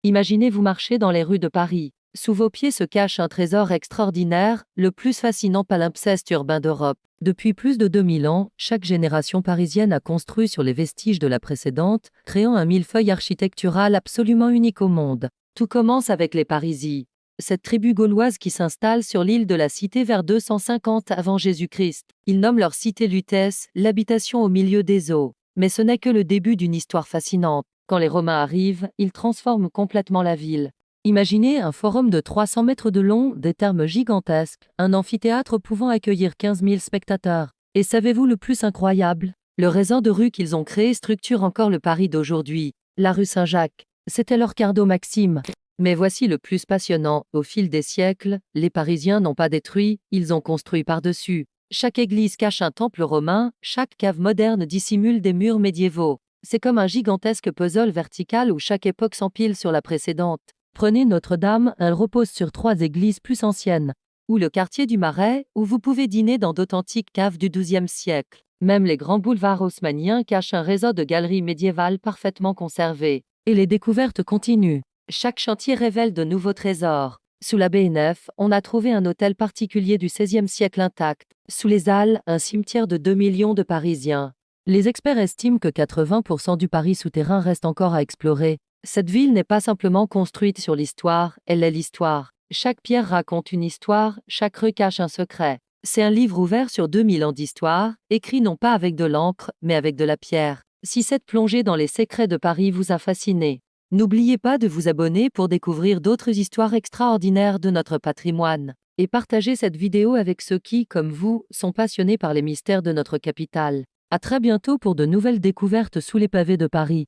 Imaginez vous marcher dans les rues de Paris. Sous vos pieds se cache un trésor extraordinaire, le plus fascinant palimpseste urbain d'Europe. Depuis plus de 2000 ans, chaque génération parisienne a construit sur les vestiges de la précédente, créant un millefeuille architectural absolument unique au monde. Tout commence avec les Parisis. Cette tribu gauloise qui s'installe sur l'île de la Cité vers 250 avant Jésus-Christ. Ils nomment leur cité Lutèce, l'habitation au milieu des eaux. Mais ce n'est que le début d'une histoire fascinante. Quand les Romains arrivent, ils transforment complètement la ville. Imaginez un forum de 300 mètres de long, des thermes gigantesques, un amphithéâtre pouvant accueillir 15 000 spectateurs. Et savez-vous le plus incroyable? Le réseau de rues qu'ils ont créé structure encore le Paris d'aujourd'hui. La rue Saint-Jacques. C'était leur cardo maxime. Mais voici le plus passionnant, au fil des siècles, les Parisiens n'ont pas détruit, ils ont construit par-dessus. Chaque église cache un temple romain, chaque cave moderne dissimule des murs médiévaux. C'est comme un gigantesque puzzle vertical où chaque époque s'empile sur la précédente. Prenez Notre-Dame, elle repose sur 3 églises plus anciennes. Ou le quartier du Marais, où vous pouvez dîner dans d'authentiques caves du XIIe siècle. Même les grands boulevards haussmanniens cachent un réseau de galeries médiévales parfaitement conservées. Et les découvertes continuent. Chaque chantier révèle de nouveaux trésors. Sous la BNF, on a trouvé un hôtel particulier du XVIe siècle intact. Sous les Halles, un cimetière de 2 millions de Parisiens. Les experts estiment que 80% du Paris souterrain reste encore à explorer. Cette ville n'est pas simplement construite sur l'histoire, elle est l'histoire. Chaque pierre raconte une histoire, chaque rue cache un secret. C'est un livre ouvert sur 2000 ans d'histoire, écrit non pas avec de l'encre, mais avec de la pierre. Si cette plongée dans les secrets de Paris vous a fasciné, n'oubliez pas de vous abonner pour découvrir d'autres histoires extraordinaires de notre patrimoine. Et partagez cette vidéo avec ceux qui, comme vous, sont passionnés par les mystères de notre capitale. À très bientôt pour de nouvelles découvertes sous les pavés de Paris.